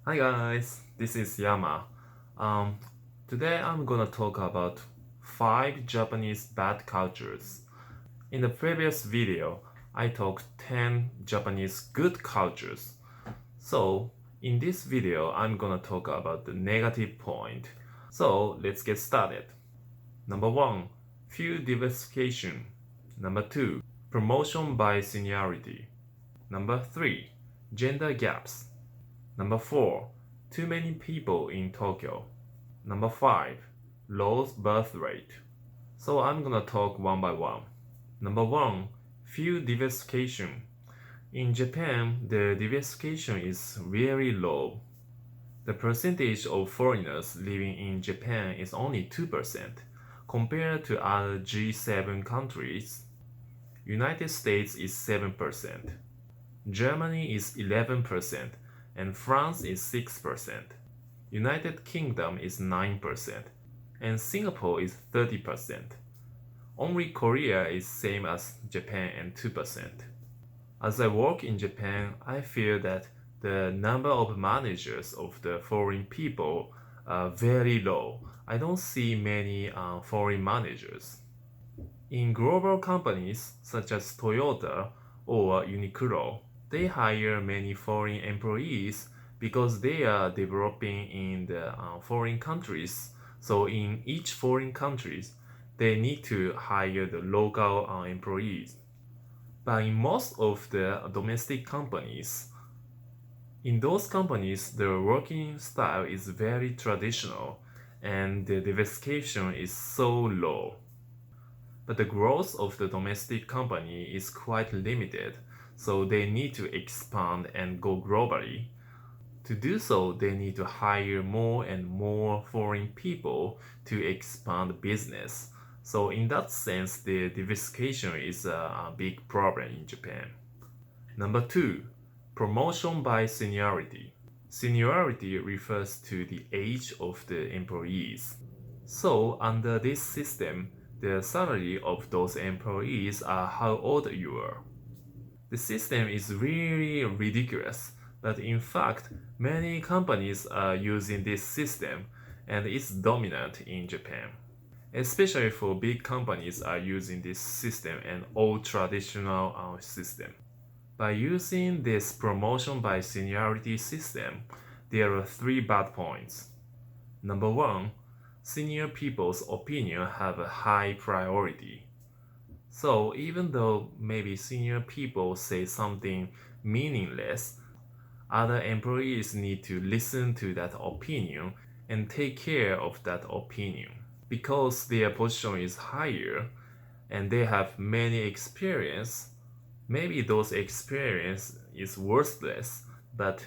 Hi guys, this is Yama. Um, Today I'm gonna talk about 5 Japanese bad cultures. In the previous video, I talked 10 Japanese good cultures. So, in this video, I'm gonna talk about the negative point. So, let's get started. Number 1, few diversification. Number 2, promotion by seniority. Number 3, gender gaps. Number 4, too many people in Tokyo. Number 5, low birth rate. So I'm gonna talk one by one. Number 1, few diversification. In Japan, the diversification is very low. The percentage of foreigners living in Japan is only 2% compared to other G7 countries. United States is 7%. Germany is 11% and France is 6%. United Kingdom is 9% and Singapore is 30%. Only Korea is same as Japan and 2%. As I work in Japan, I feel that the number of managers of the foreign people are very low. I don't see many foreign managers. In global companies such as Toyota or Uniqlo, they hire many foreign employees because they are developing in the foreign countries. So in each foreign countries, they need to hire the local employees. But in most of the domestic companies, in those companies, the working style is very traditional and the diversification is so low. But the growth of the domestic company is quite limited, so they need to expand and go globally. To do so, they need to hire more and more foreign people to expand business. So in that sense, the diversification is a big problem in Japan. Number 2, promotion by seniority. Seniority refers to the age of the employees. So under this system, the salary of those employees are how old you are. The system is really ridiculous, but in fact, many companies are using this system and it's dominant in Japan. Especially for big companies are using this system and old traditional system. By using this promotion by seniority system, there are 3 bad points. Number 1, senior people's opinion have a high priority. So even though maybe senior people say something meaningless, other employees need to listen to that opinion and take care of that opinion. Because their position is higher and they have many experience, maybe those experience is worthless, but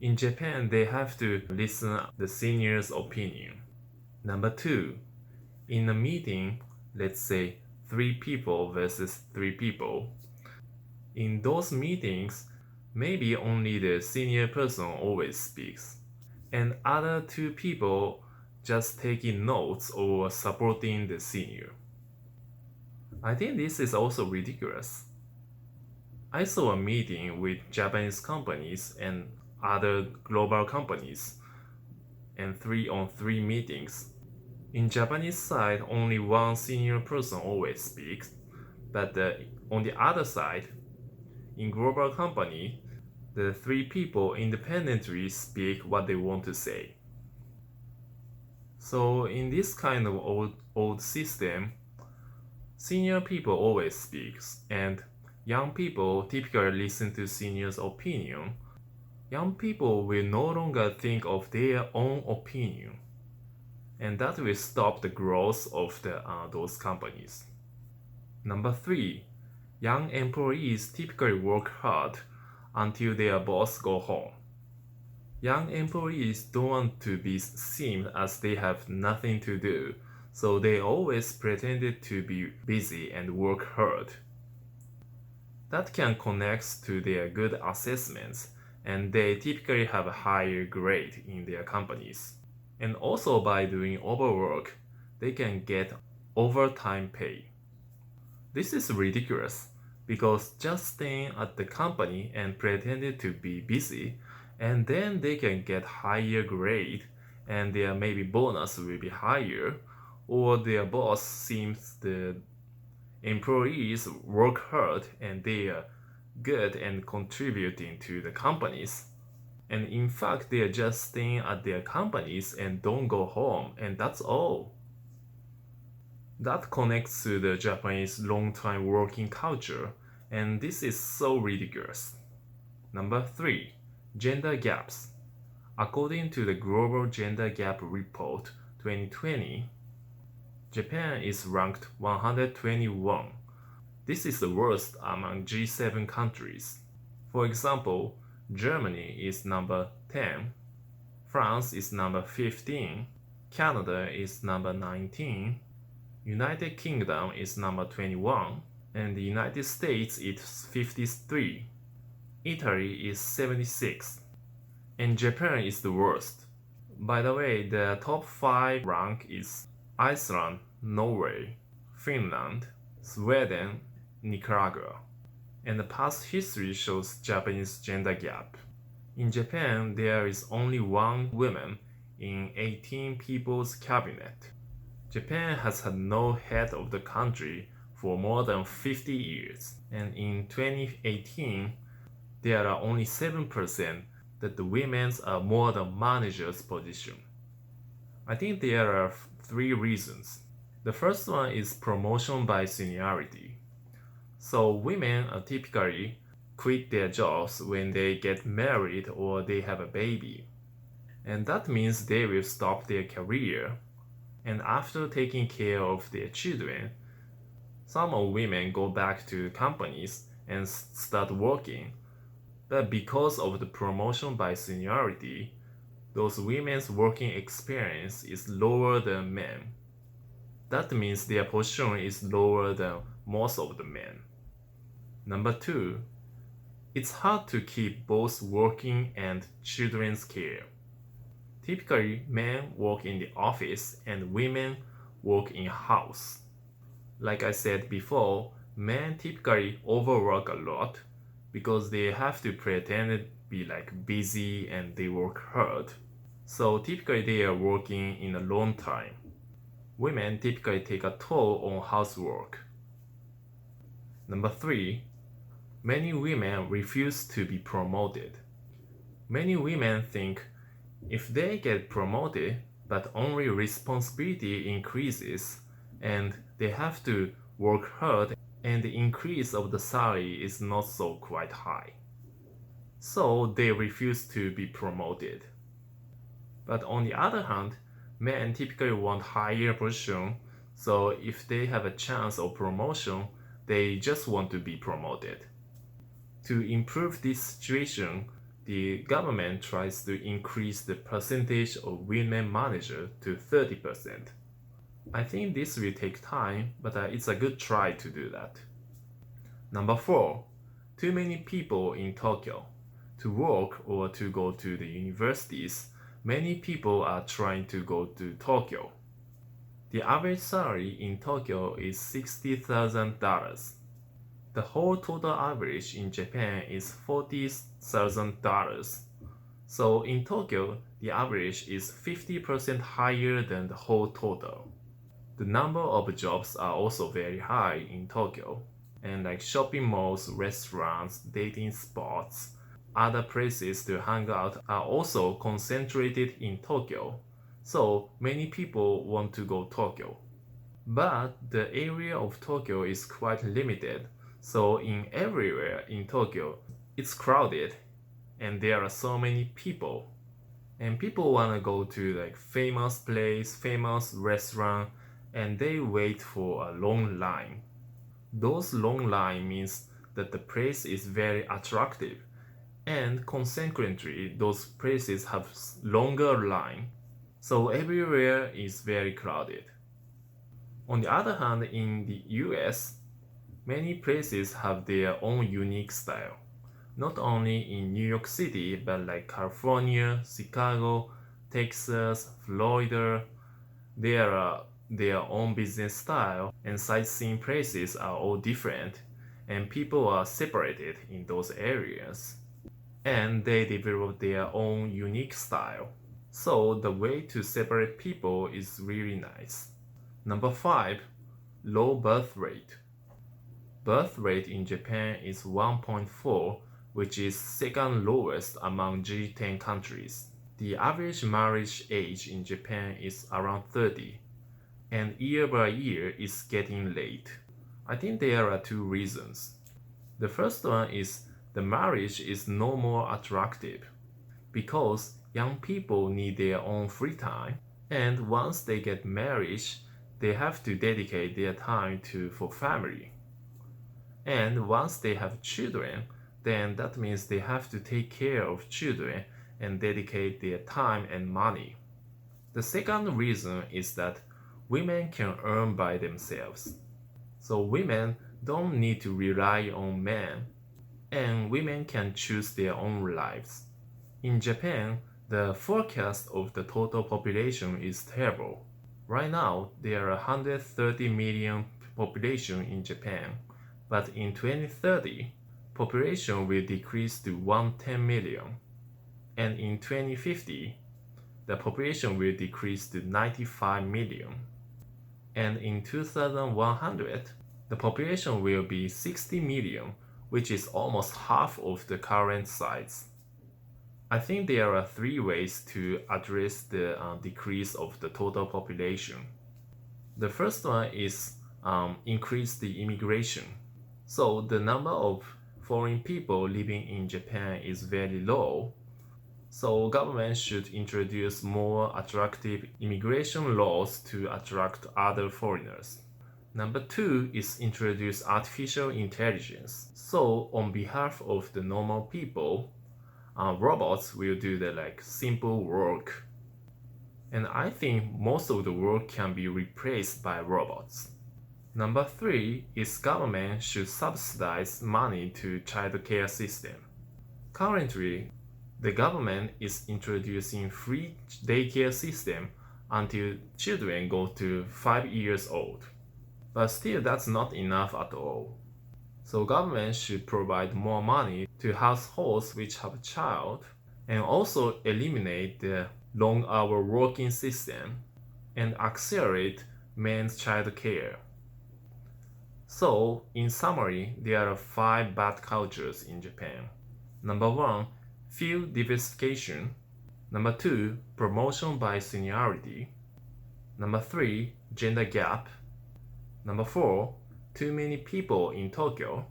in Japan they have to listen the senior's opinion. Number 2, in a meeting, let's say 3 people versus 3 people. In those meetings, maybe only the senior person always speaks, and other 2 people just taking notes or supporting the senior. I think this is also ridiculous. I saw a meeting with Japanese companies and other global companies, and 3-on-3 meetings. In Japanese side, only one senior person always speaks, but on the other side, in global company, the 3 people independently speak what they want to say. So in this kind of old system, senior people always speaks, and young people typically listen to seniors' opinion. Young people will no longer think of their own opinion, and that will stop the growth of those companies. Number 3, young employees typically work hard until their boss go home. Young employees don't want to be seen as they have nothing to do, so they always pretended to be busy and work hard. That can connect to their good assessments, and they typically have a higher grade in their companies. And also by doing overwork, they can get overtime pay. This is ridiculous because just staying at the company and pretending to be busy and then they can get higher grade and their maybe bonus will be higher, or their boss seems the employees work hard and they are good and contributing to the companies. And in fact, they are just staying at their companies and don't go home, and that's all. That connects to the Japanese long-time working culture, and this is so ridiculous. Number 3. Gender gaps. According to the Global Gender Gap Report 2020, Japan is ranked 121. This is the worst among G7 countries. For example, Germany is number 10, France is number 15, Canada is number 19, United Kingdom is number 21, and the United States is 53. Italy is 76, and Japan is the worst. By the way, the top 5 rank is Iceland, Norway, Finland, Sweden, Nicaragua. And the past history shows Japanese gender gap. In Japan, there is only one woman in 18 people's cabinet. Japan has had no head of the country for more than 50 years, and in 2018, there are only 7% that the women are more than manager's position. I think there are 3 reasons. The first one is promotion by seniority. So women typically quit their jobs when they get married or they have a baby. And that means they will stop their career. And after taking care of their children, some of women go back to companies and start working. But because of the promotion by seniority, those women's working experience is lower than men. That means their position is lower than most of the men. Number 2, it's hard to keep both working and children's care. Typically, men work in the office and women work in house. Like I said before, men typically overwork a lot because they have to pretend to be like busy and they work hard. So typically they are working in a long time. Women typically take a toll on housework. Number 3, many women refuse to be promoted. Many women think if they get promoted but only responsibility increases and they have to work hard and the increase of the salary is not so quite high. So they refuse to be promoted. But on the other hand, men typically want higher position, so if they have a chance of promotion, they just want to be promoted. To improve this situation, the government tries to increase the percentage of women managers to 30%. I think this will take time, but it's a good try to do that. Number 4, too many people in Tokyo. To work or to go to the universities, many people are trying to go to Tokyo. The average salary in Tokyo is $60,000. The whole total average in Japan is $40,000. So in Tokyo, the average is 50% higher than the whole total. The number of jobs are also very high in Tokyo, and like shopping malls, restaurants, dating spots, other places to hang out are also concentrated in Tokyo. So many people want to go Tokyo. But the area of Tokyo is quite limited, so in everywhere in Tokyo, it's crowded and there are so many people. And people want to go to like famous place, famous restaurant, and they wait for a long line. Those long line means that the place is very attractive, and consequently those places have longer line, so everywhere is very crowded. On the other hand, in the US, many places have their own unique style. Not only in New York City, but like California, Chicago, Texas, Florida, there are their own business style, and sightseeing places are all different, and people are separated in those areas. and they develop their own unique style. So the way to separate people is really nice. Number 5, low birth rate. Birth rate in Japan is 1.4, which is second lowest among G10 countries. The average marriage age in Japan is around 30, and year by year is getting late. I think there are two reasons. The first one is the marriage is no more attractive because young people need their own free time, and once they get married, they have to dedicate their time for family. And once they have children, then that means they have to take care of children and dedicate their time and money. The second reason is that women can earn by themselves. So women don't need to rely on men, and women can choose their own lives. In Japan, the forecast of the total population is terrible. Right now, there are 130 million population in Japan, but in 2030, population will decrease to 110 million, and in 2050, the population will decrease to 95 million, and in 2100, the population will be 60 million, which is almost half of the current size. I think there are three ways to address the decrease of the total population. The first one is increase the immigration. So the number of foreign people living in Japan is very low. So government should introduce more attractive immigration laws to attract other foreigners. Number 2 is introduce artificial intelligence. So on behalf of the normal people, robots will do the simple work. And I think most of the work can be replaced by robots. Number 3 is government should subsidize money to childcare system. Currently, the government is introducing free daycare system until children go to 5 years old. But still that's not enough at all. So government should provide more money to households which have a child and also eliminate the long hour working system and accelerate men's child care. So in summary, there are 5 bad cultures in Japan. Number 1, field diversification. Number 2, promotion by seniority. Number 3, gender gap. Number 4, too many people in Tokyo.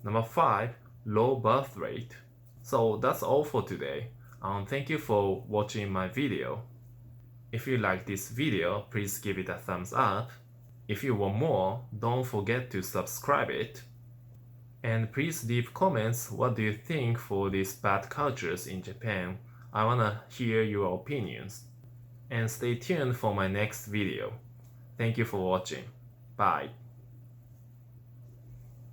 Number 5, low birth rate. So that's all for today. Thank you for watching my video. If you like this video, please give it a thumbs up. If you want more, don't forget to subscribe it. And please leave comments what do you think for these bad cultures in Japan. I wanna hear your opinions. And stay tuned for my next video. Thank you for watching. Bye.